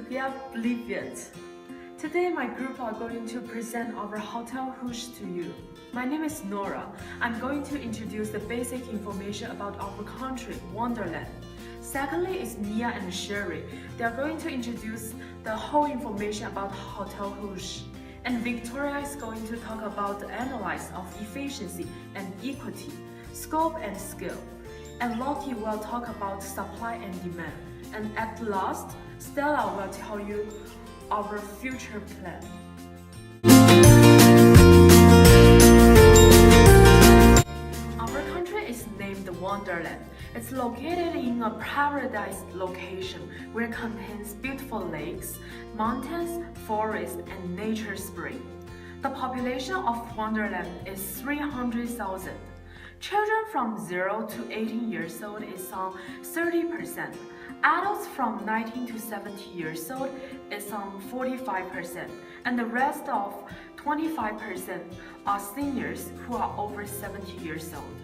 Yeah, believe it. Today my group are going to present our Hotel Rouge to you. My name is Nora. I'm going to introduce the basic information about our country, Wonderland. Secondly is Mia and Sherry. They are going to introduce the whole information about Hotel Rouge. And Victoria is going to talk about the analysis of efficiency and equity, scope and skill. And Lottie will talk about supply and demand. And at last, Stella will tell you our future plan. Our country is named Wonderland. It's located in a paradise location where it contains beautiful lakes, mountains, forests, and nature spring. The population of Wonderland is 300,000. Children from 0 to 18 years old is on 30%. Adults from 19 to 70 years old is on 45%, and the rest of 25% are seniors who are over 70 years old.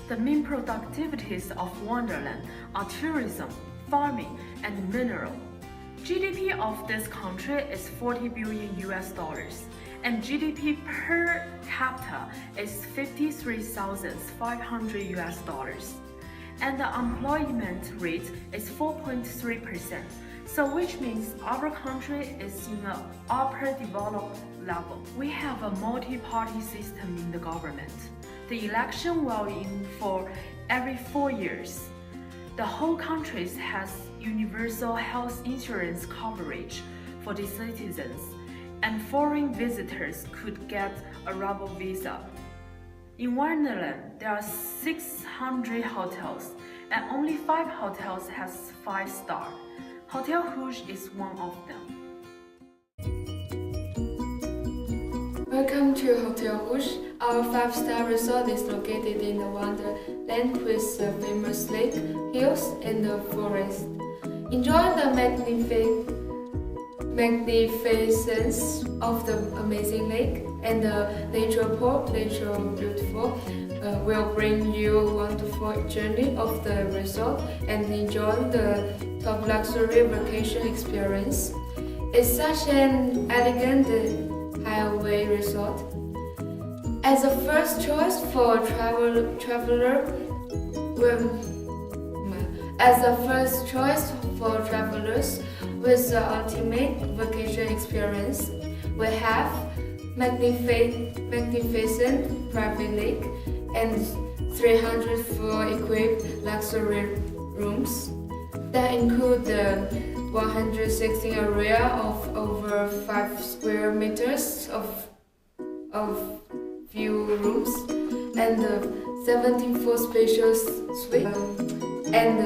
The main productivities of Wonderland are tourism, farming, and mineral. GDP of this country is $40 billion, and GDP per capita is $53,500. And the employment rate is 4.3%, so which means our country is in an upper developed level. We have a multi-party system in the government. The election will in for every 4 years. The whole country has universal health insurance coverage for the citizens, and foreign visitors could get a travel visa. In Wonderland, there are 600 hotels, and only 5 hotels has 5-star. Hotel Rouge is one of them. Welcome to Hotel Rouge. Our 5-star resort is located in the Wonderland with the famous lake, hills, and the forest. Enjoy the magnificence of the amazing lake and the nature beautiful will bring you a wonderful journey of the resort and enjoy the top luxury vacation experience. It's such an elegant highway resort. As a first choice for travelers with the ultimate vacation experience, we have magnificent private lake and 304 equipped luxury rooms that include the 116 area of over 5 square meters of view rooms and the 74 spacious suites and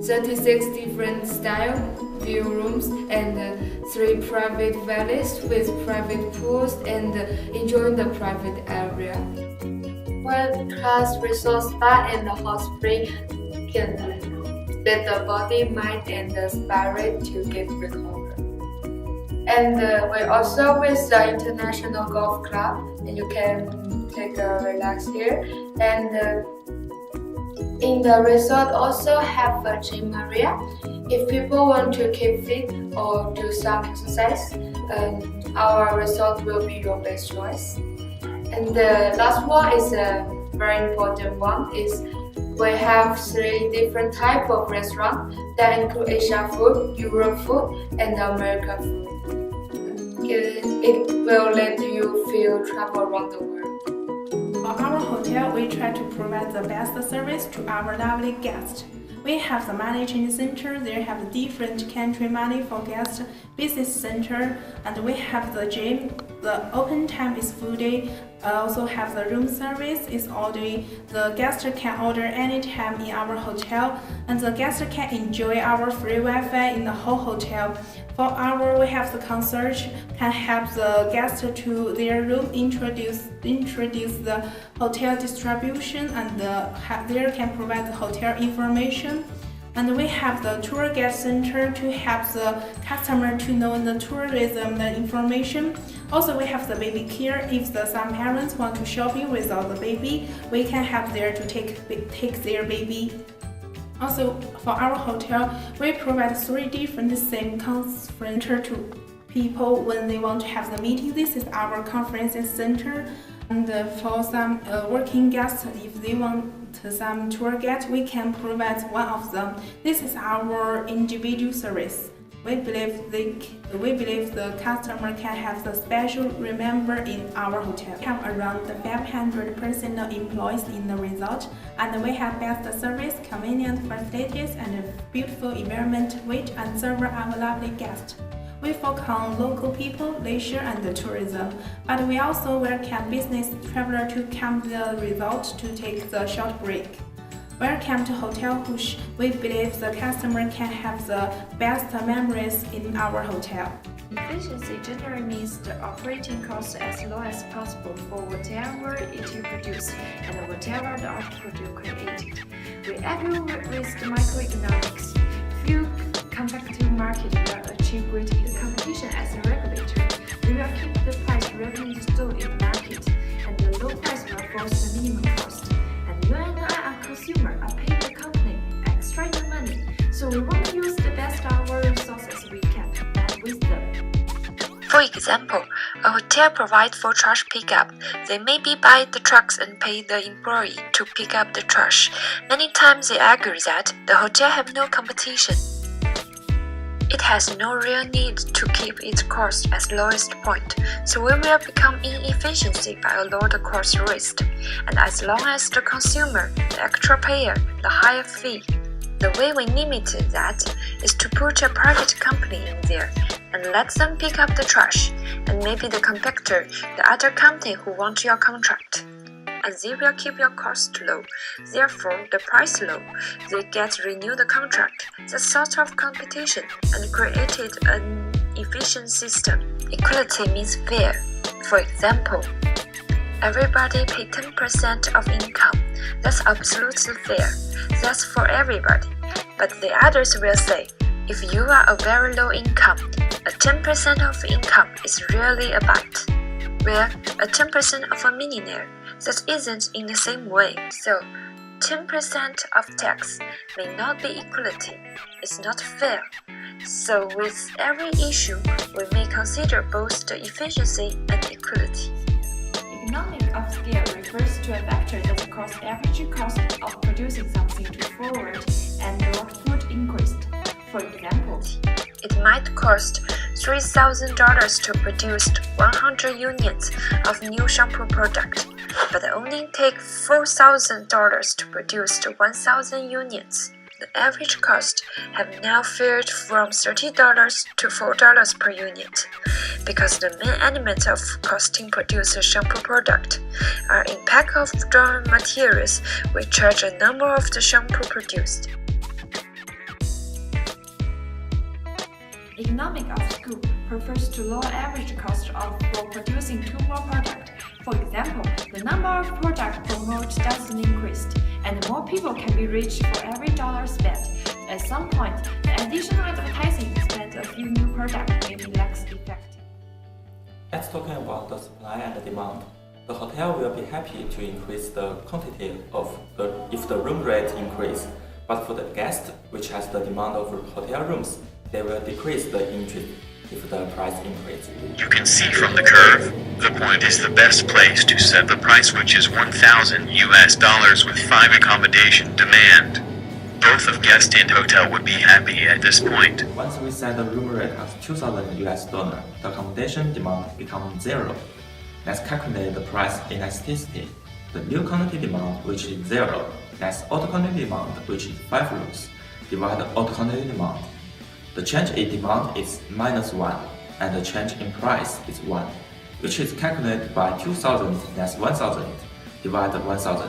36 different style view rooms and 3 private villas with private pools and enjoying the private area. World-class resort spa and the hot spring can let the body, mind, and the spirit to get recovered. And we're also with the International Golf Club, and you can take a relax here. And in the resort also have a gym area. If people want to keep fit or do some exercise, our resort will be your best choice. And the last one is a very important one is we have 3 different types of restaurants that include Asian food, Europe food, and American food. It will let you feel travel around the world. For our hotel, we try to provide the best service to our lovely guests. We have the money change center, there have different country money for guests, business center, and we have the gym. The open time is full day. Also have the room service is all day. The guest can order anytime in our hotel, and the guest can enjoy our free Wi-Fi in the whole hotel. For we have the concierge can help the guest to their room, introduce the hotel distribution, and there can provide the hotel information. And we have the tour guide center to help the customer to know the tourism the information. Also, we have the baby care. If some parents want to shopping without the baby, we can help there to take their baby. Also, for our hotel, we provide 3 different same conference center to people when they want to have the meeting. This is our conference center. And for some working guests, if they want some tour guide, we can provide one of them. This is our individual service. We believe the customer can have the special remember in our hotel. We have around 500 personal employees in the resort, and we have best service, convenient facilities, and a beautiful environment which and serve our lovely guests. We focus on local people, leisure, and tourism, but we also welcome business travelers to come to the resort to take the short break. Welcome to Hotel Hush. We believe the customer can have the best memories in our hotel. Efficiency generally means the operating cost as low as possible for whatever it you produce and whatever the output you created. We agree with the microeconomics. Few competitive markets will achieve greater competition as a regulator. We will keep the price revenue low in the market, and the low price will force the minimum cost. And you and I are consumer are paying the company extra money, so we want to use the best of our resources we can and with them. For example, a hotel provides for trash pickup. They maybe buy the trucks and pay the employee to pick up the trash. Many times they argue that the hotel have no competition. It has no real need to keep its cost as lowest point, so we will become inefficiency by a lower cost risk. And as long as the consumer, the extra payer, the higher fee. The way we limit that is to put a private company in there and let them pick up the trash, and maybe the competitor, the other company who want your contract. And they will keep your cost low, therefore the price low. They get renew the contract. That sort of competition and created an efficient system. Equality means fair. For example, everybody pay 10% of income. That's absolutely fair. That's for everybody. But the others will say, if you are a very low income, a 10% of income is really a bite. Where a 10% of a millionaire, that isn't in the same way. So 10% of tax may not be equality. It's not fair. So with every issue, we may consider both the efficiency and equality. Economic of scale refers to a factor that causes average cost of producing something to forward and the output increased. For example, it might cost $3,000 to produce 100 units of new shampoo product, but only take $4,000 to produce 1,000 units. The average cost have now fared from $30 to $4 per unit, because the main element of costing produce a shampoo product are impact of raw materials, which charge a number of the shampoo produced. economic of scope refers to lower average cost for producing two more products. For example, the number of products promoted doesn't increase, and more people can be reached for every dollar spent. At some point, the additional advertising to spend a few new products may be less effective. Let's talk about the supply and the demand. The hotel will be happy to increase the quantity if the room rate increase, but for the guest, which has the demand of hotel rooms, they will decrease the interest if the price increase. You can see from the curve, the point is the best place to set the price, which is $1,000 with 5 accommodation demand. Both of guest and hotel would be happy at this point. Once we set the room rate as $2,000, the accommodation demand becomes 0. Let's calculate the price elasticity. The new quantity demand, which is 0, less old quantity demand, which is 5 rooms, divide the old quantity demand. The change in demand is -1, and the change in price is 1, which is calculated by 2,000 less 1,000, divide 1,000.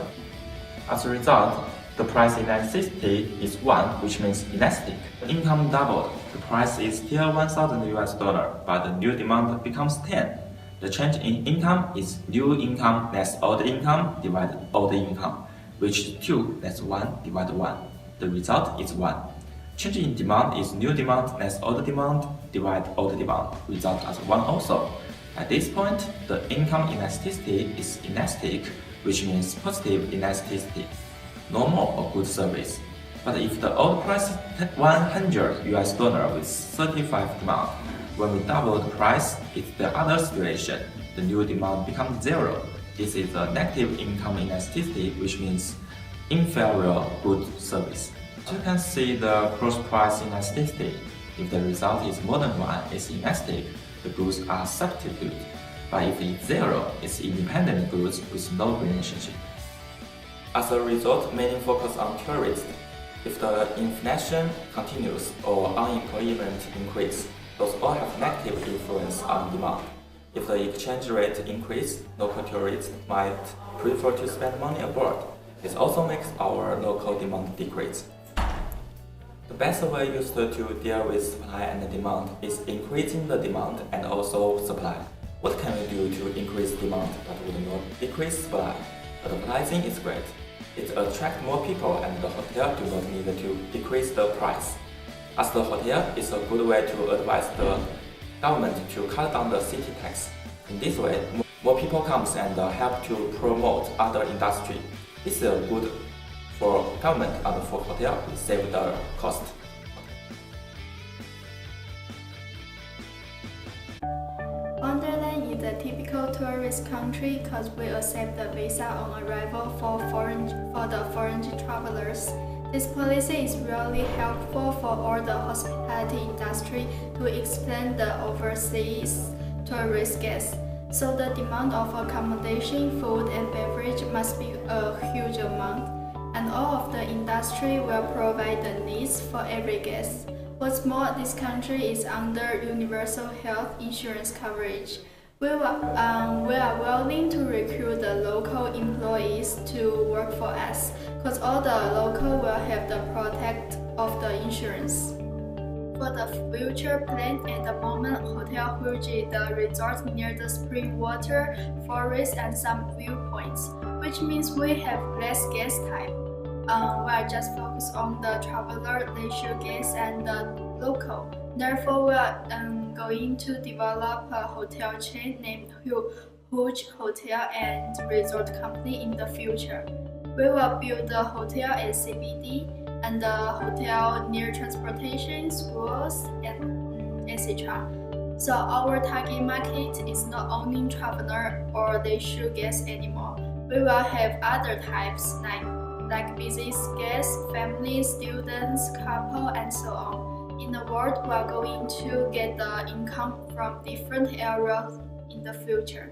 As a result, the price elasticity is 1, which means elastic. The income doubled. The price is still $1,000, but the new demand becomes 10. The change in income is new income less old income divided old income, which is 2 less 1 divided 1. The result is 1. Change in demand is new demand less old demand divided old demand, result as 1 also. At this point, the income elasticity is elastic, which means positive elasticity. Normal or good service. But if the old price is $100 with 35 demand, when we double the price, it's the other situation. The new demand becomes zero. This is a negative income inelasticity, which means inferior good service. You can see the cross price inelasticity. If the result is more than 1, it's inelastic, the goods are substitute. But if it's 0, it's independent goods with no relationship. As a result, many focus on tourists. If the inflation continues or unemployment increase, those all have negative influence on demand. If the exchange rate increase, local tourists might prefer to spend money abroad. This also makes our local demand decrease. The best way used to deal with supply and demand is increasing the demand and also supply. What can we do to increase demand but would not decrease supply? Advertising is great. It attracts more people and the hotel do not need to decrease the price. As the hotel is a good way to advise the government to cut down the city tax. In this way, more people comes and help to promote other industry. This is good for government and for hotel to save the cost. Wonderland is a typical tourist country because we accept the visa on arrival for the foreign travelers. This policy is really helpful for all the hospitality industry to explain the overseas tourist guests. So the demand of accommodation, food and beverage must be a huge amount, and all of the industry will provide the needs for every guest. What's more, this country is under universal health insurance coverage. We are willing to recruit the local employees to work for us, because all the local will have the protect of the insurance. For the future plan, at the moment, Hotel Fuji, the resort near the spring water, forest and some viewpoints, which means we have less guest type. We are just focused on the traveler, leisure guests and the local. Therefore, we are going to develop a hotel chain named Huge Hotel and Resort Company in the future. We will build the hotel at CBD and the hotel near transportation, schools, and etc. So our target market is not only traveler or leisure guests anymore. We will have other types like business guests, families, students, couple, and so on. In the world, we are going to get the income from different areas in the future.